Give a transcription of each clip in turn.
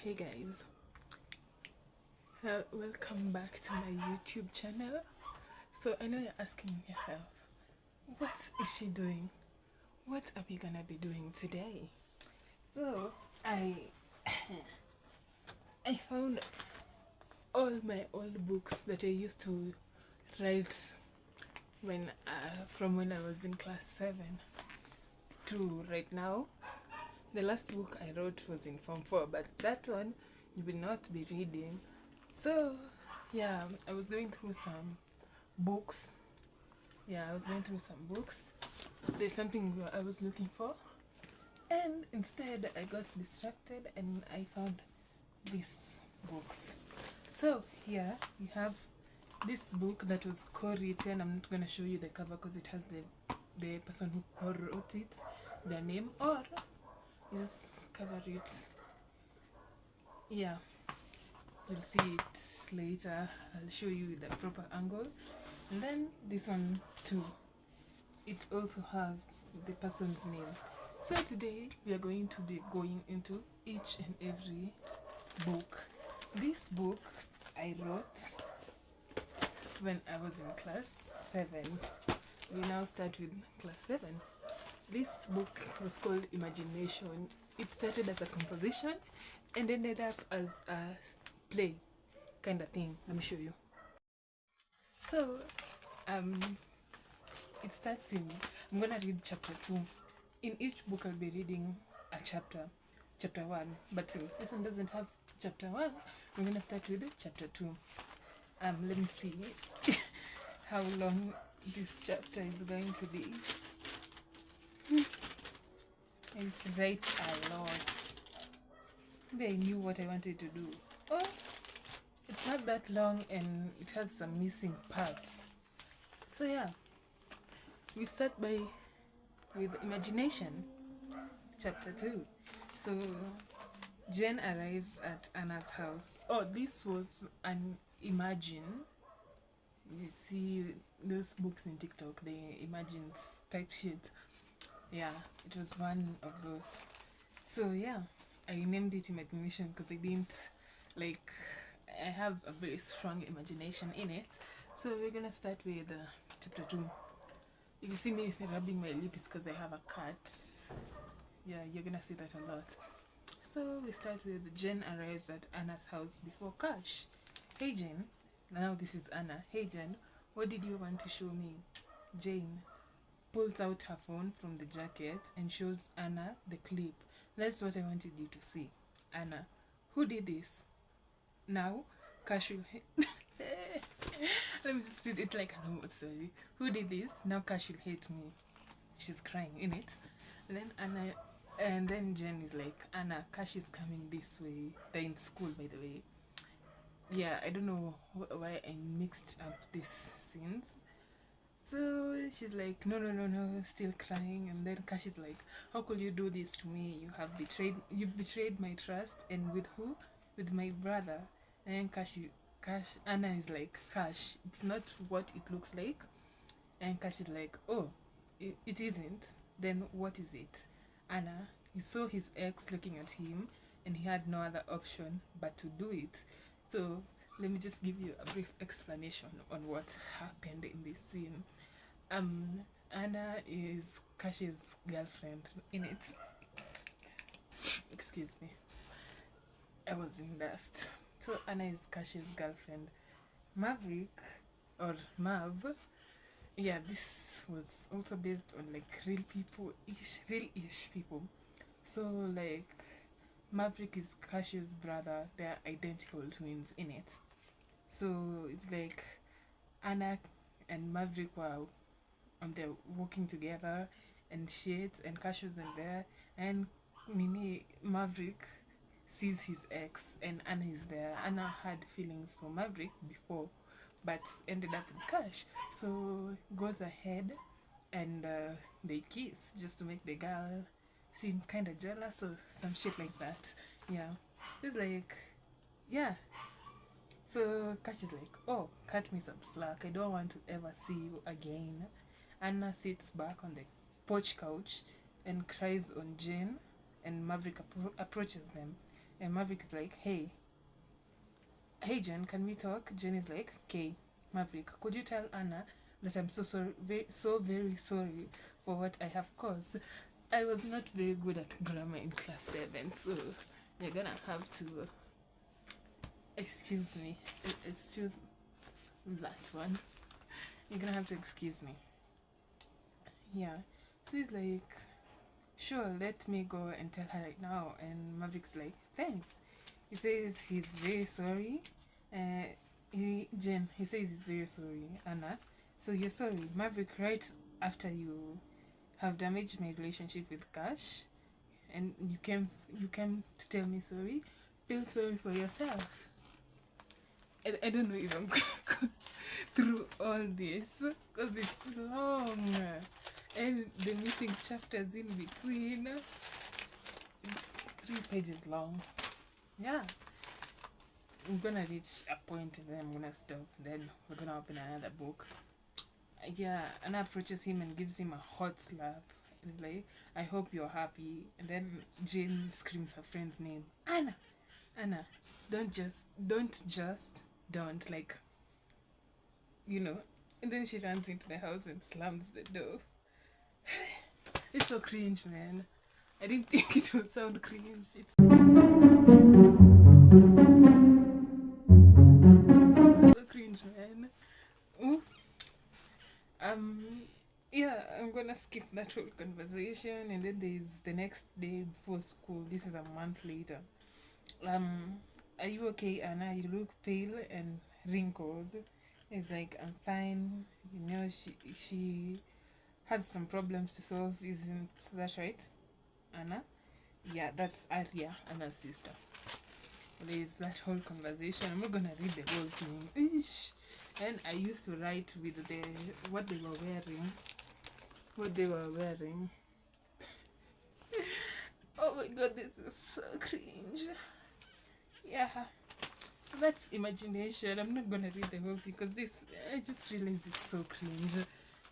Hey guys, welcome back to my YouTube channel. So I know you're asking yourself, what is she doing? What are we gonna be doing today? So I I found all my old books that I used to write from when I was in class 7 to right now. The last book I wrote was in Form 4, but that one you will not be reading. So, yeah, I was going through some books. There's something I was looking for, and instead I got distracted and I found these books. So, here we have this book that was co-written. I'm not going to show you the cover because it has the person who co-wrote it, their name, or just cover it. Yeah, you'll see it later. I'll show you the proper angle. And then this one too, it also has the person's name. So today we are going to be going into each and every book. This book I wrote when I was in class 7. We now start with class 7. This book was called Imagination. It started as a composition and ended up as a play kind of thing. Let me show you. So, it starts in, I'm gonna read chapter 2. In each book I'll be reading a chapter 1. But since this one doesn't have chapter 1, we're gonna start with chapter 2. Let me see how long this chapter is going to be. It's right a lot. Maybe I knew what I wanted to do. Oh, it's not that long and it has some missing parts. So yeah, we start with Imagination, chapter 2. So Jen arrives at Anna's house. Oh, this was an Imagine. You see those books in TikTok, the Imagines type shit. Yeah, it was one of those. So yeah, I named it Imagination because I have a very strong imagination in it. So we're gonna start with chapter 2. If you see me rubbing my lip, it's because I have a cat. Yeah, you're gonna see that a lot. So we start with Jen arrives at Anna's house before Cash. Hey Jen, now this is Anna. Hey Jen, what did you want to show me? Jane pulls out her phone from the jacket and shows Anna the clip. That's what I wanted you to see. Anna, who did this? Now, Cash will let me just read it like a normal story. Who did this? Now Cash will hate me. She's crying in it. And then Jen is like, Anna, Cash is coming this way. They're in school, by the way. Yeah, I don't know why I mixed up these scenes. So she's like, no, still crying. And then Cash is like, how could you do this to me? You've betrayed my trust. And with who? With my brother. And Anna is like, Cash, it's not what it looks like. And Cash is like, oh, it isn't. Then what is it? Anna, he saw his ex looking at him and he had no other option but to do it. So let me just give you a brief explanation on what happened in this scene. Anna is Cash's girlfriend in it. Excuse me. I was in dust. So Anna is Cash's girlfriend. Maverick, or Mav, yeah, this was also based on like real ish people. So like Maverick is Cash's brother. They're identical twins in it. So it's like Anna and Maverick were they're walking together and shit, and Cash wasn't there, and Maverick sees his ex and Anna is there. Anna had feelings for Maverick before, but ended up with Cash. So goes ahead and they kiss just to make the girl seem kind of jealous or some shit like that. Yeah, it's like, yeah. So Cash is like, oh, cut me some slack. I don't want to ever see you again. Anna sits back on the porch couch and cries on Jane, and Maverick approaches them. And Maverick is like, hey Jen, can we talk? Jen is like, okay. Maverick, could you tell Anna that I'm so sorry, so very sorry for what I have caused? I was not very good at grammar in class 7, so you're gonna have to excuse me. Excuse that one. You're gonna have to excuse me. Yeah. So he's like, sure, let me go and tell her right now. And Maverick's like, thanks. He says he's very sorry. Jen, he says he's very sorry, Anna. So you're sorry, Maverick, right after you have damaged my relationship with Cash, and you came to tell me sorry. Feel sorry for yourself. I don't know if I'm gonna go through all this because it's long, and the missing chapters in between. It's 3 pages long. Yeah. I'm gonna reach a point and then I'm gonna stop. Then we're gonna open another book. Yeah, Anna approaches him and gives him a hot slap. It's like, I hope you're happy. And then Jane screams her friend's name. Anna! Don't, like, you know. And then she runs into the house and slams the door. It's so cringe, man. I didn't think it would sound cringe. It's so cringe, man. Ooh. Yeah, I'm gonna skip that whole conversation, and then there's the next day before school. This is a month later. Are you okay, Anna? You look pale and wrinkled. It's like, I'm fine. You know, she has some problems to solve, isn't that right, Anna? Yeah, that's Arya, Anna's sister. There's that whole conversation. I'm not gonna read the whole thing. Eesh. And I used to write with what they were wearing. Oh my god, this is so cringe. Yeah. So that's imagination. I'm not gonna read the whole thing because I just realized it's so cringe.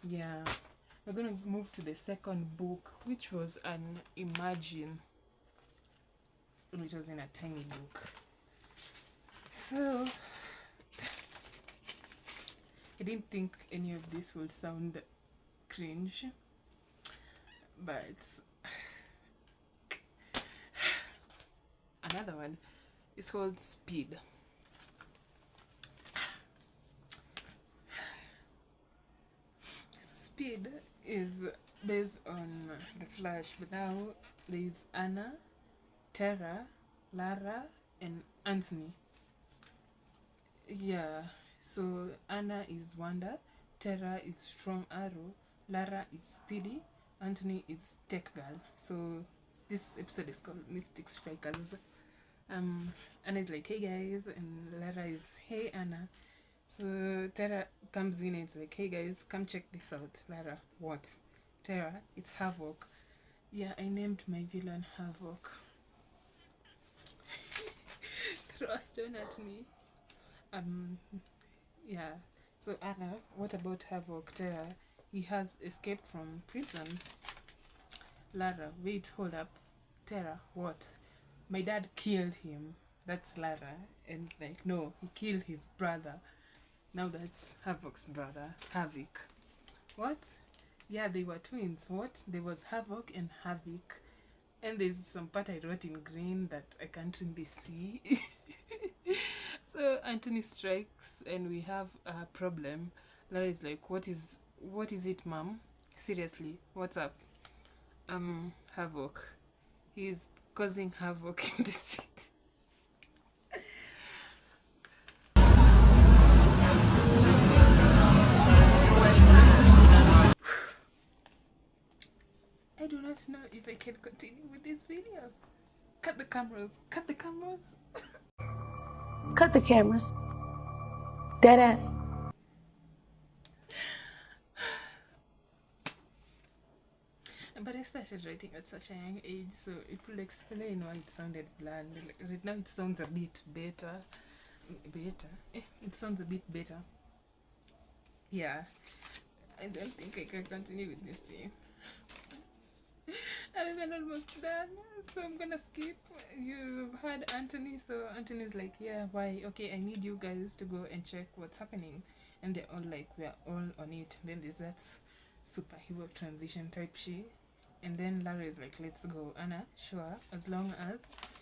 Yeah. We're gonna move to the second book, which was an Imagine, which was in a tiny book. So I didn't think any of this would sound cringe, but another one is called Speed. Speed is based on The Flash, but now there's Anna, Tara, Lara, and Anthony. Yeah, so Anna is Wanda, Tara is Strong Arrow, Lara is Speedy, Anthony is Tech Girl. So this episode is called Mystic Strikers. Anna is like, hey guys, and Lara is, hey Anna. So Tara comes in and it's like, hey guys, come check this out. Lara, what? Tara, it's Havoc. Yeah, I named my villain Havoc. Throw a stone at me. Yeah. So Anna, what about Havoc? Tara, he has escaped from prison. Lara, wait, hold up. Tara, what? My dad killed him. That's Lara. And like, no, he killed his brother. Now that's Havoc's brother, Havoc. What? Yeah, they were twins. What? There was Havoc and Havoc. And there's some part I wrote in green that I can't really see. So Anthony strikes and we have a problem. Lara is like, what is it, mom? Seriously, what's up? Havoc. He's causing havoc in the city. I do not know if I can continue with this video. Cut the cameras. Cut the cameras. Cut the cameras. Dead ass. But I started writing at such a young age, so it will explain why it sounded bland. Like, right now it sounds a bit better. It sounds a bit better. Yeah. I don't think I can continue with this thing. I'm even almost done, so I'm gonna skip. You heard Anthony, so Anthony's like, yeah, why? Okay, I need you guys to go and check what's happening. And they're all like, we're all on it. Then there's that superhero transition type she. And then Lara is like, let's go. Anna, sure, as long as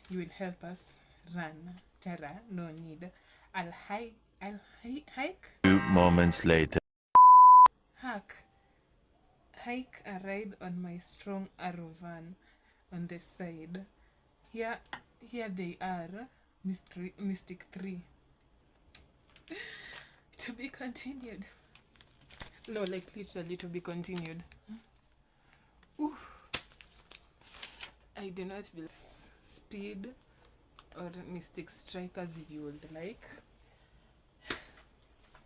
you will help us run. Tara, no need. I'll hike. Hike? Few moments later. Hack. Hike a ride on my strong arrow van on the side. Here, here they are, Mystic 3. To be continued. No, like literally to be continued. Ooh. I do not believe speed or Mystic Strikers if you would like.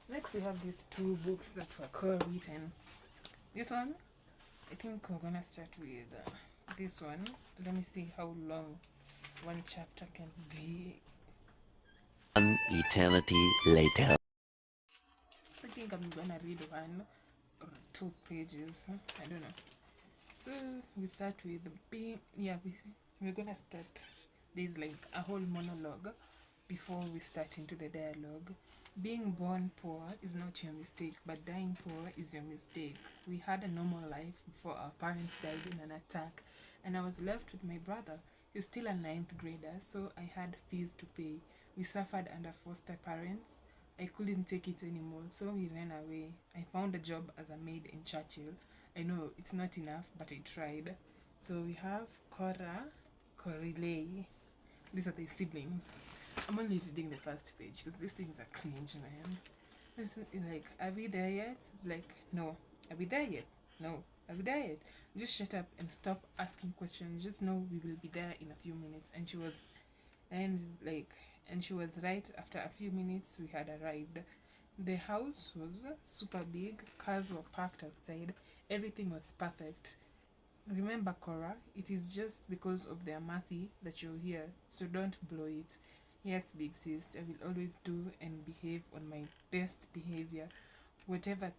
Next, we have these two books that were co-written. This one, I think we're gonna start with this one. Let me see how long one chapter can be. An eternity later. I think I'm gonna read 1 or 2 pages. I don't know. So we start with we're gonna start. There's like a whole monologue before we start into the dialogue. Being born poor is not your mistake, but dying poor is your mistake. We had a normal life before our parents died in an attack, and I was left with my brother. He's still a 9th grader, so I had fees to pay. We suffered under foster parents. I couldn't take it anymore, so we ran away. I found a job as a maid in Churchill. I know it's not enough, but I tried. So we have Cora, Corilei. These are the siblings. I'm only reading the first page because these things are cringe, man. This is like, are we there yet? It's like, no. Are we there yet? No. Are we there yet? Just shut up and stop asking questions. Just know we will be there in a few minutes. And she was right. After a few minutes we had arrived. The house was super big, cars were parked outside, everything was perfect. Remember, Cora, it is just because of their mercy that you're here, so don't blow it. Yes, big sis, I will always do and behave on my best behavior. Whatever,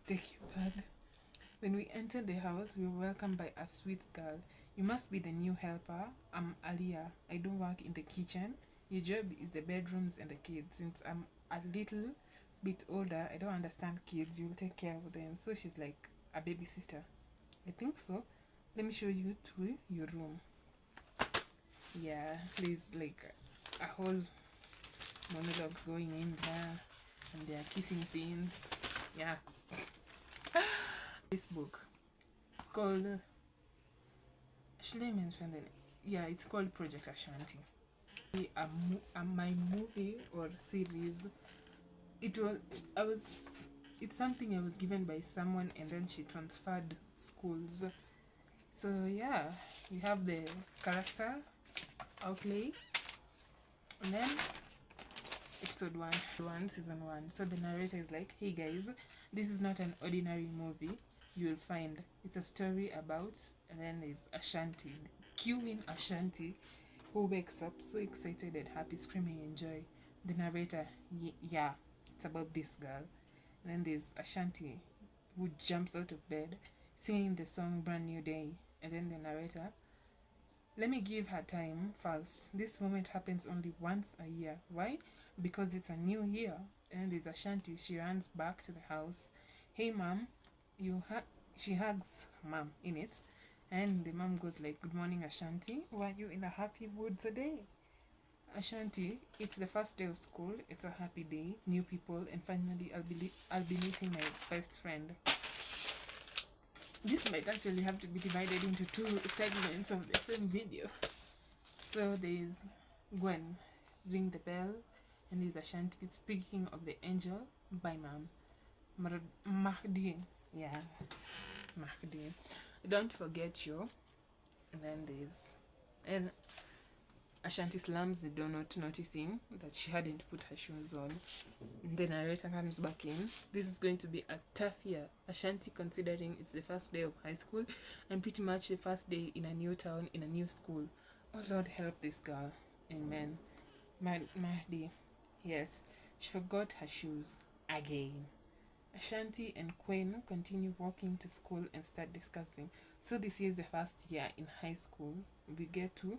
take your bag. When we entered the house, we were welcomed by a sweet girl. You must be the new helper. I'm Alia. I don't work in the kitchen. Your job is the bedrooms and the kids. Since I'm a little bit older, I don't understand kids. You'll take care of them. So she's like a babysitter. I think so. Let me show you to your room. Yeah, there's like a whole monologue going in there, and there are kissing scenes. Yeah. This book, it's called, should I mention it? Yeah, it's called Project Ashanti. My movie or series, it's something I was given by someone and then she transferred schools. So yeah, we have the character outlay, and then episode 1, season 1. So the narrator is like, hey guys, this is not an ordinary movie you'll find. It's a story about, and then there's Ashanti, Queen Ashanti, who wakes up so excited and happy, screaming in joy. The narrator, yeah, it's about this girl. And then there's Ashanti, who jumps out of bed, singing the song Brand New Day. And then the narrator, let me give her time first. This moment happens only once a year. Why? Because it's a new year. And there's Ashanti. She runs back to the house. Hey, mom, she hugs mom in it. And the mom goes like, good morning, Ashanti. Were you in a happy mood today? Ashanti, it's the first day of school. It's a happy day, new people, and finally I'll be meeting my best friend. This might actually have to be divided into 2 segments of the same video. So there's Gwen, ring the bell, and there's Ashanti, speaking of the angel by Mahdi. Yeah, Mahdi. Don't forget you. And then there's Ashanti slams the door, not noticing that she hadn't put her shoes on. The narrator comes back in. This is going to be a tough year. Ashanti, considering it's the first day of high school and pretty much the first day in a new town, in a new school. Oh Lord, help this girl. Amen. Mahdi. Yes, she forgot her shoes again. Ashanti and Quinn continue walking to school and start discussing. So this is the first year in high school. We get to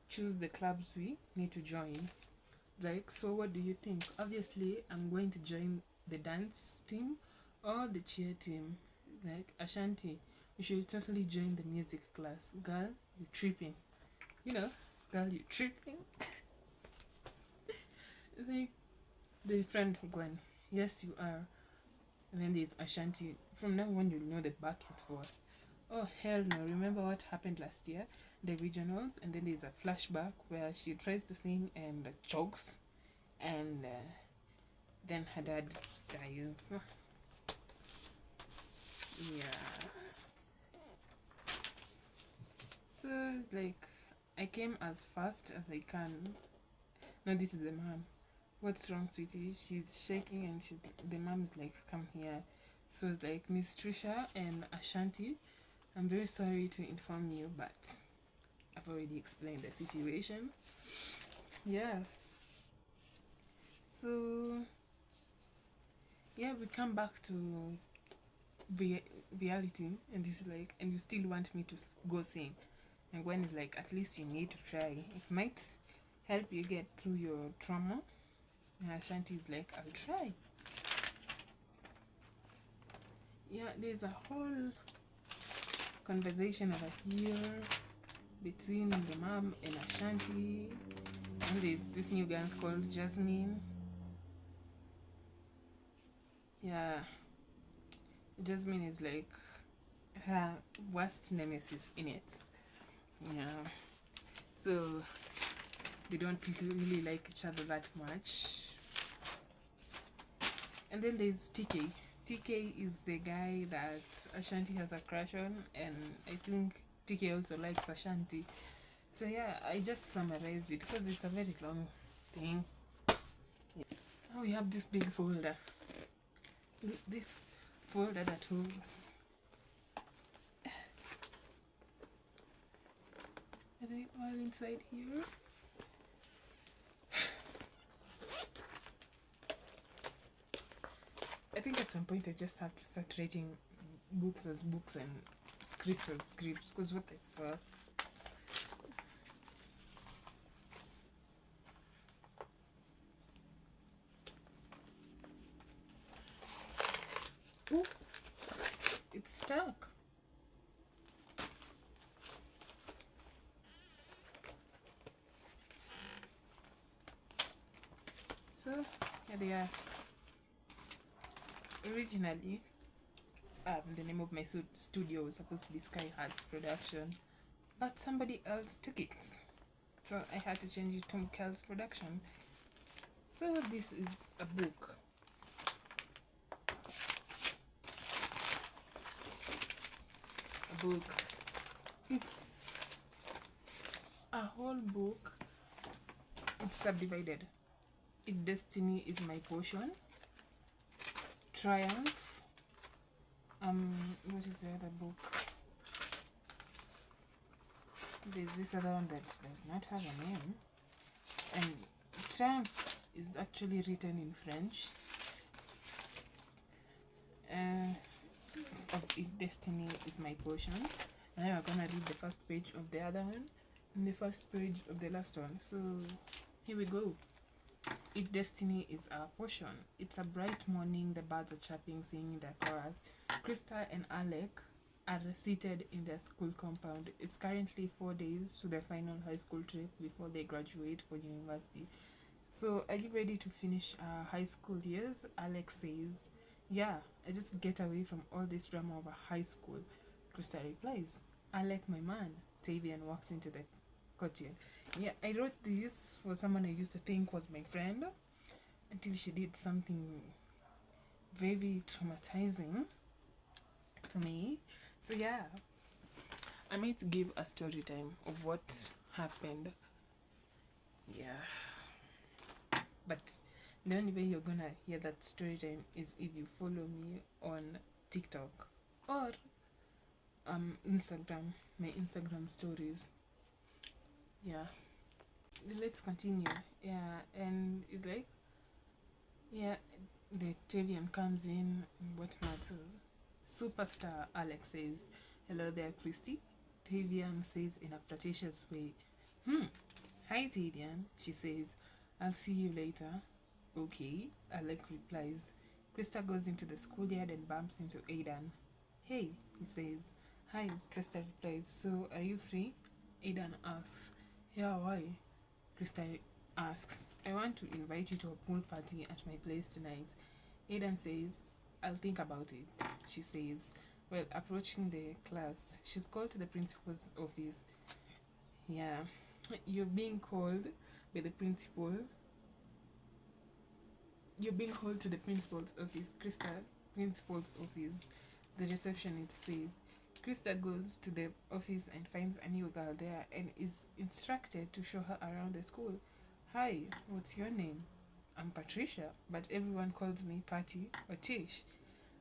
choose the clubs we need to join. Like, so what do you think? Obviously, I'm going to join the dance team or the cheer team. Like, Ashanti, you should totally join the music class. Girl, you tripping. You know, girl, you tripping. Like, the friend Gwen, yes, you are. And then there's Ashanti. From now on, you'll know the back and forth. Oh, hell no. Remember what happened last year? The regionals. And then there's a flashback where she tries to sing and chokes. And then her dad dies. Yeah. So, like, I came as fast as I can. No, this is the mom. What's wrong, sweetie? She's shaking and the mom is like, come here. So it's like, Miss Trisha and Ashanti, I'm very sorry to inform you, but I've already explained the situation. Yeah. So, yeah, we come back to reality, and this is like, and you still want me to go sing. And Gwen is like, at least you need to try. It might help you get through your trauma. And Ashanti is like, I'll try. Yeah, there's a whole conversation over here between the mom and Ashanti. And there's this new girl called Jasmine. Yeah, Jasmine is like her worst nemesis in it. Yeah, so they don't really like each other that much. And then there's TK. TK is the guy that Ashanti has a crush on, and I think TK also likes Ashanti. So yeah, I just summarized it because it's a very long thing. Yeah. Now we have this big folder. This folder that holds. Are they all inside here? I think at some point I just have to start rating books as books and scripts as scripts, because what the fuck? Ooh, it's stuck. So here they are. Originally, the name of my studio was supposed to be Sky Hearts Production, but somebody else took it, so I had to change it to Kel's Production. So this is a book. It's a whole book. It's subdivided. If Destiny is my portion, Triumph, what is the other book? There's this other one that does not have a name, and Triumph is actually written in French. Of If Destiny is my portion, and I'm gonna read the first page of the other one and the first page of the last one. So here we go. If destiny is our portion. It's a bright morning, the birds are chirping, singing their chorus. Krista and Alec are seated in their school compound. It's currently 4 days to their final high school trip before they graduate for university. So, are you ready to finish high school years? Alec says, yeah, I just get away from all this drama over high school. Krista replies, Alec, my man. Tavian walks into the courtyard. Yeah, I wrote this for someone I used to think was my friend until she did something very traumatizing to me. So yeah, I might give a story time of what happened. Yeah, but the only way you're gonna hear that story time is if you follow me on TikTok or Instagram, my Instagram stories. Yeah, let's continue. Yeah, and it's like, yeah, the Tavian comes in and whatnot. So superstar Alex says, "Hello there, Christy." Tavian says in a flirtatious way, "Hi, Tavian." She says, "I'll see you later." "Okay," Alex replies. Krista goes into the schoolyard and bumps into Aidan. "Hey," he says. "Hi," Krista replies. "So, are you free?" Aidan asks. "Yeah, why?" Krista asks. "I want to invite you to a pool party at my place tonight." Aidan says, "I'll think about it," she says. While approaching the class, she's called to the principal's office. "Yeah, you're being called by the principal. You're being called to the principal's office." Krista, principal's office. The receptionist says. Krista goes to the office and finds a new girl there and is instructed to show her around the school. "Hi, what's your name?" "I'm Patricia, but everyone calls me Patty or Tish,"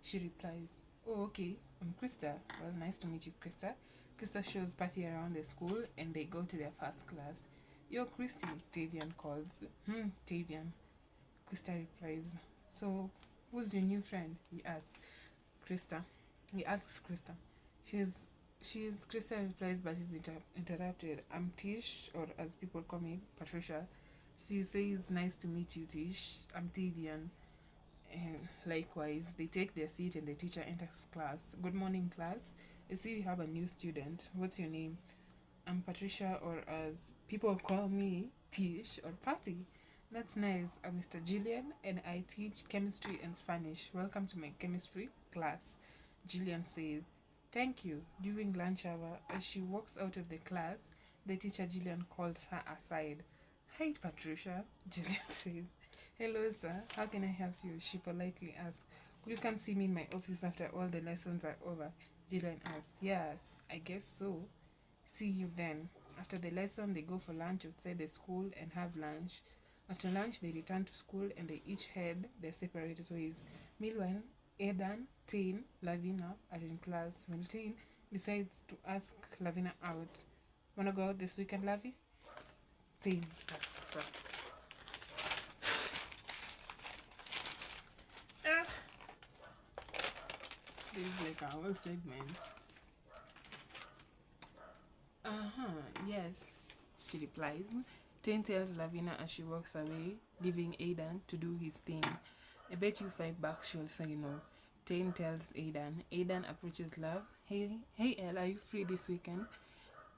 she replies. "Oh, okay, I'm Krista." "Well, nice to meet you, Krista." Krista shows Patty around the school and they go to their first class. "Yo, Christy," Tavian calls. Tavian," Krista replies. "So, who's your new friend?" he asks. Krista. He asks Krista. She's Krista replies, but is interrupted. "I'm Tish, or as people call me, Patricia." She says, "Nice to meet you, Tish. I'm Tavian." And likewise, they take their seat and the teacher enters class. "Good morning, class. I see we have a new student. What's your name?" "I'm Patricia, or as people call me, Tish or Patty." "That's nice. I'm Mr. Gillian, and I teach chemistry and Spanish. Welcome to my chemistry class," Gillian says. "Thank you." During lunch hour, as she walks out of the class, the teacher Gillian calls her aside. "Hi, Patricia," Gillian says. "Hello, sir. How can I help you?" she politely asks. "Could you come see me in my office after all the lessons are over?" Gillian asks. "Yes, I guess so. See you then." After the lesson, they go for lunch outside the school and have lunch. After lunch, they return to school and they each head their separate ways. Meanwhile, Aidan, Tain, Lavina are in class when Tain decides to ask Lavina out. "Wanna go out this weekend, Lavi?" Tain asks her. This is like a whole segment. Yes, she replies. Tain tells Lavina as she walks away, leaving Aidan to do his thing. "I bet you $5 she'll say no," Tain tells Aidan. Aidan approaches Love. Hey, Elle, are you free this weekend?"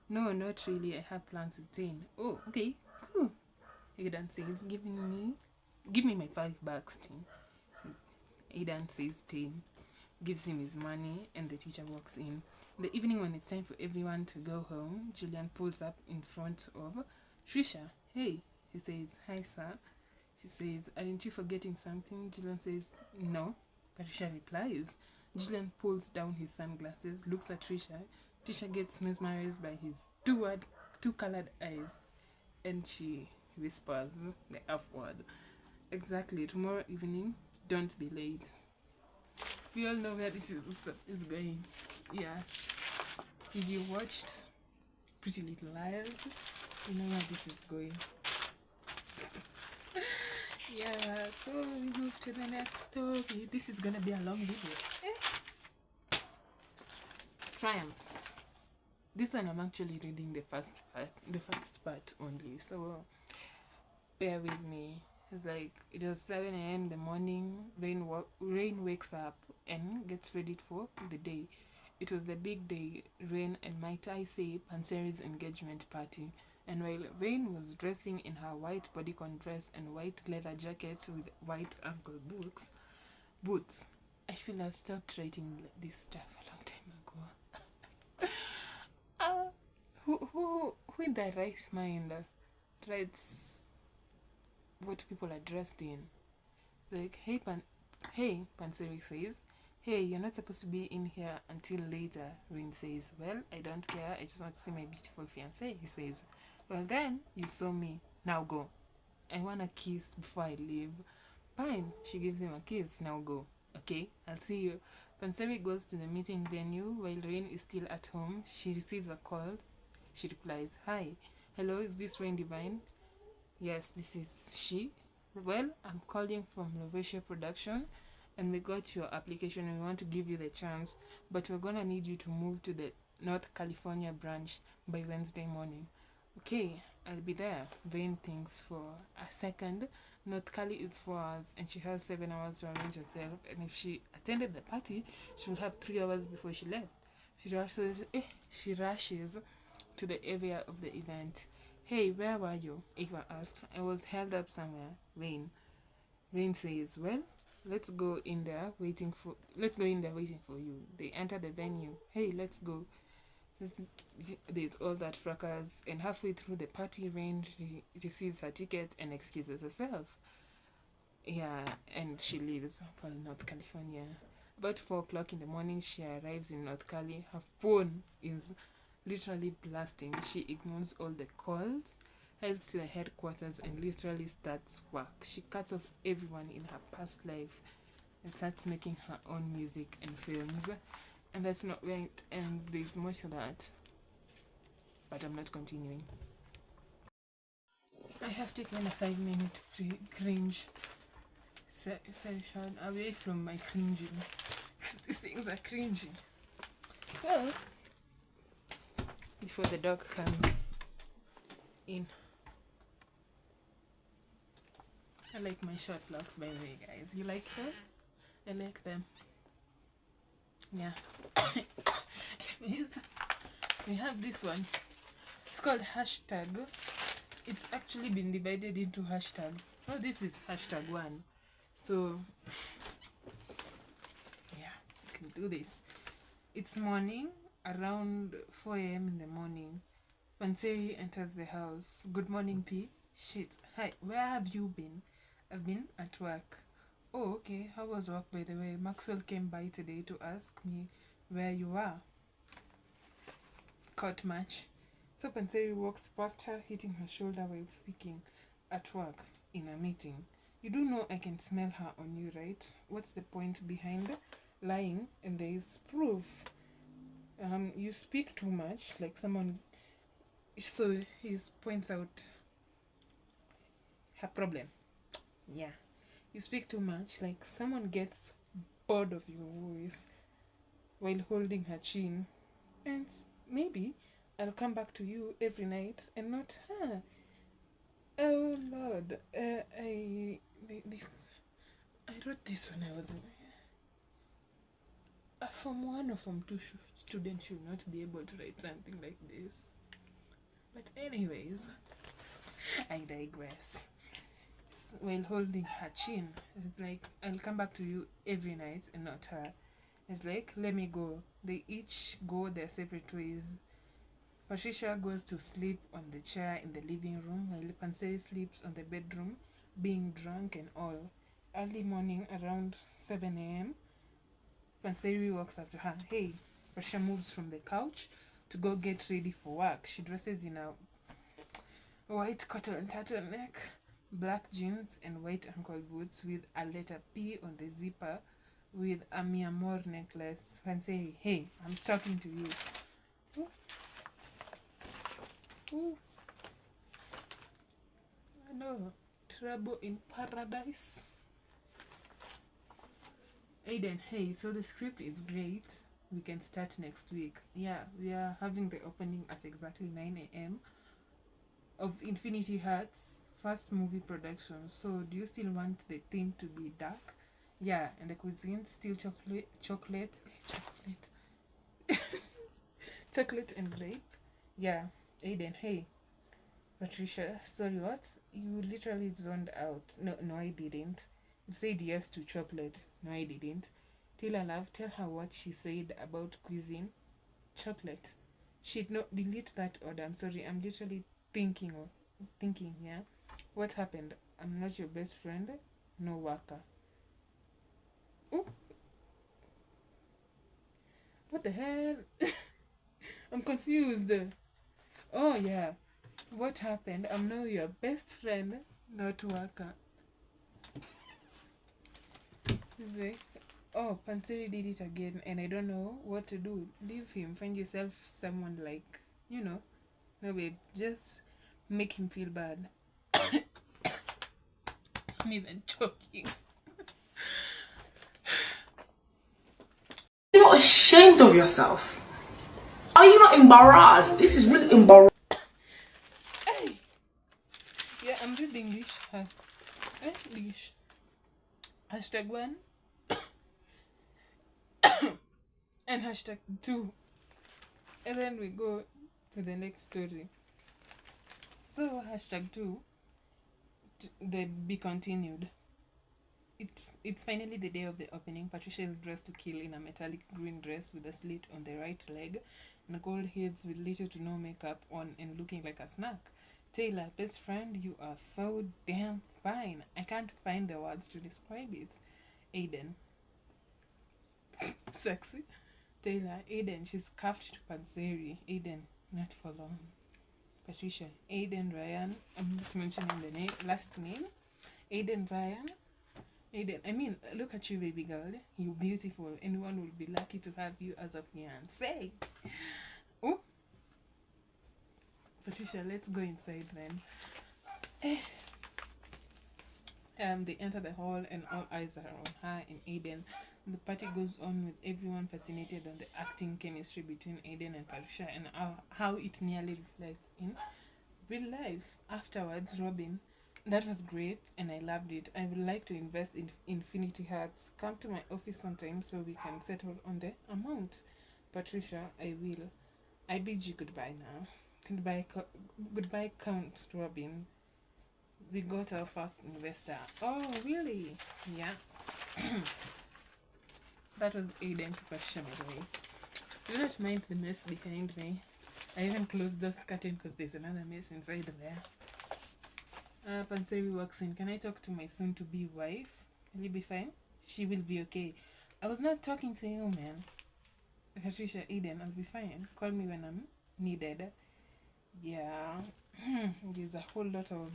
"No, not really. I have plans with Tain." "Oh, okay, cool," Aidan says. Give me my $5, Tain." Aidan says. Tain gives him his money and the teacher walks in. In the evening, when it's time for everyone to go home, Julian pulls up in front of Trisha. "Hey," he says. "Hi, sir." She says, "Aren't you forgetting something?" Julian says, "No." Patricia replies. Julian pulls down his sunglasses, looks at Trisha. Trisha gets mesmerized by his two colored eyes, and she whispers the F word. "Exactly, tomorrow evening, don't be late." We all know where this is going. Yeah. If you watched Pretty Little Liars, you know where this is going. Yeah, so we move to the next story. This is gonna be a long video. Triumph. This one I'm actually reading the first part only, so bear with me. It's like it was 7 a.m. in the morning. Rain wakes up and gets ready for the day. It was the big day, Rain and might I say Panseri's engagement party. And while Rain was dressing in her white bodycon dress and white leather jacket with white ankle boots, I feel I've stopped writing this stuff a long time ago. Who in their right mind writes what people are dressed in? It's like, hey, Panseri says. "Hey, you're not supposed to be in here until later," Rain says. "Well, I don't care. I just want to see my beautiful fiancé," he says. "Well, then, you saw me. Now go. I want a kiss before I leave." "Fine." She gives him a kiss. "Now go." "Okay, I'll see you." Panseri goes to the meeting venue while Rain is still at home. She receives a call. She replies, "Hi. Hello, is this Rain Divine?" "Yes, this is she." Well, I'm calling from Novatia Production, and we got your application and we want to give you the chance, but we're gonna need you to move to the North California branch by Wednesday morning. Okay, I'll be there. Vain thinks for a second. North Cali is 4 hours and she has 7 hours to arrange herself, and if she attended the party, she will have 3 hours before she left. She rushes to the area of the event. Hey, where were you? Eva asked. I was held up somewhere. Rain says, well, let's go in there waiting for you. They enter the venue. Hey, let's go. There's all that fracas, and halfway through the party, Rain receives her ticket and excuses herself. Yeah, and she leaves for North California. About 4 o'clock in the morning, she arrives in North Cali. Her phone is literally blasting. She ignores all the calls, heads to the headquarters, and literally starts work. She cuts off everyone in her past life and starts making her own music and films. And that's not where it ends. There's more to that, but I'm not continuing. I have taken a 5-minute cringe session away from my cringing. These things are cringy. So, before the dog comes in, I like my short locks, by the way, guys. You like them? I like them. Yeah. Anyways, we have this one. It's called hashtag. It's actually been divided into hashtags. So this is hashtag 1. So yeah, you can do this. It's morning, around 4 a.m. in the morning. Panseri enters the house. Good morning, T. Shit. Hi, where have you been? I've been at work. Oh, okay. How was work, by the way? Maxwell came by today to ask me where you are. Court match. So Panseri walks past her, hitting her shoulder while speaking. At work, in a meeting. You do know I can smell her on you, right? What's the point behind lying? And there is proof. You speak too much, like someone. So he points out her problem. Yeah. You speak too much, like someone gets bored of your voice while holding her chin. And maybe I'll come back to you every night and not her. Oh Lord, I wrote this when I was a Form 1 or Form 2 student should not be able to write something like this. But anyways, I digress. While holding her chin, it's like, I'll come back to you every night and not her. It's like, let me go. They each go their separate ways. Patricia goes to sleep on the chair in the living room while Panseri sleeps on the bedroom, being drunk and all. Early morning, around 7 a.m., Panseri walks up to her. Hey, Patricia moves from the couch to go get ready for work. She dresses in a white cotton turtleneck, black jeans, and white ankle boots with a letter P on the zipper with a Mi Amor necklace. Panseri, hey, I'm talking to you. Ooh. Ooh. No, trouble in paradise. Aiden, hey, so the script is great. We can start next week. Yeah, we are having the opening at exactly 9 a.m. of Infinity Hearts first movie production. So do you still want the theme to be dark? Yeah, and the cuisine still chocolate chocolate and grape. Yeah, Aiden, hey. Patricia, sorry, what? You literally zoned out. No, I didn't. You said yes to chocolate. No, I didn't. Tell her love, tell her what she said about cuisine. Chocolate. Shit, no, delete that order. I'm sorry, I'm literally thinking, yeah? What happened? I'm not your best friend? No worker. Ooh. What the hell? I'm confused. Oh, yeah. What happened? I'm now your best friend, not worker. Like, oh, Panseri did it again and I don't know what to do. Leave him. Find yourself someone like, no babe, just make him feel bad. I'm even joking. You're not ashamed of yourself? Are you not embarrassed? This is really embarrassing. Hey! Yeah, I'm reading this. English. Hashtag 1 and hashtag 2. And then we go to the next story. So, hashtag 2, the be continued. It's finally the day of the opening. Patricia is dressed to kill in a metallic green dress with a slit on the right leg and gold heads with little to no makeup on and looking like a snack. Taylor, best friend, you are so damn fine. I can't find the words to describe it. Aiden. Sexy. Taylor, Aiden, she's cuffed to Panseri. Aiden, not for long. Patricia, Aiden Ryan. I'm not mentioning the last name. Aiden Ryan. Aiden, I mean, look at you, baby girl. You're beautiful. Anyone will be lucky to have you as a fiancé. Oh, Patricia, let's go inside then. They enter the hall and all eyes are on her and Aiden. The party goes on with everyone fascinated on the acting chemistry between Aiden and Patricia and how it nearly reflects in real life. Afterwards, Robin, that was great and I loved it. I would like to invest in Infinity Hearts. Come to my office sometime so we can settle on the amount. Patricia, I will. I bid you goodbye now. Goodbye, Count Robin. We got our first investor. Oh, really? Yeah. That was Aiden to Patricia, by the way. Do not mind the mess behind me. I even closed the curtain because there's another mess inside there. Panseri walks in. Can I talk to my soon-to-be wife? Will you be fine? She will be okay. I was not talking to you, man. Patricia, Aiden, I'll be fine. Call me when I'm needed. Yeah. There's a whole lot of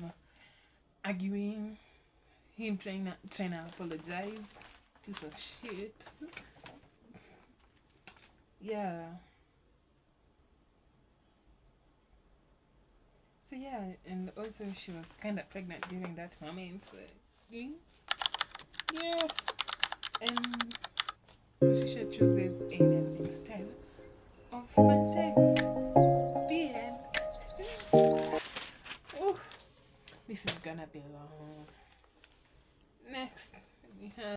arguing. Him trying to apologize. Piece of shit. Yeah. So yeah, and also she was kind of pregnant during that moment. So, yeah. And Patricia chooses Aiden instead of Panseri. The end. Oh, this is gonna be long. Next, we have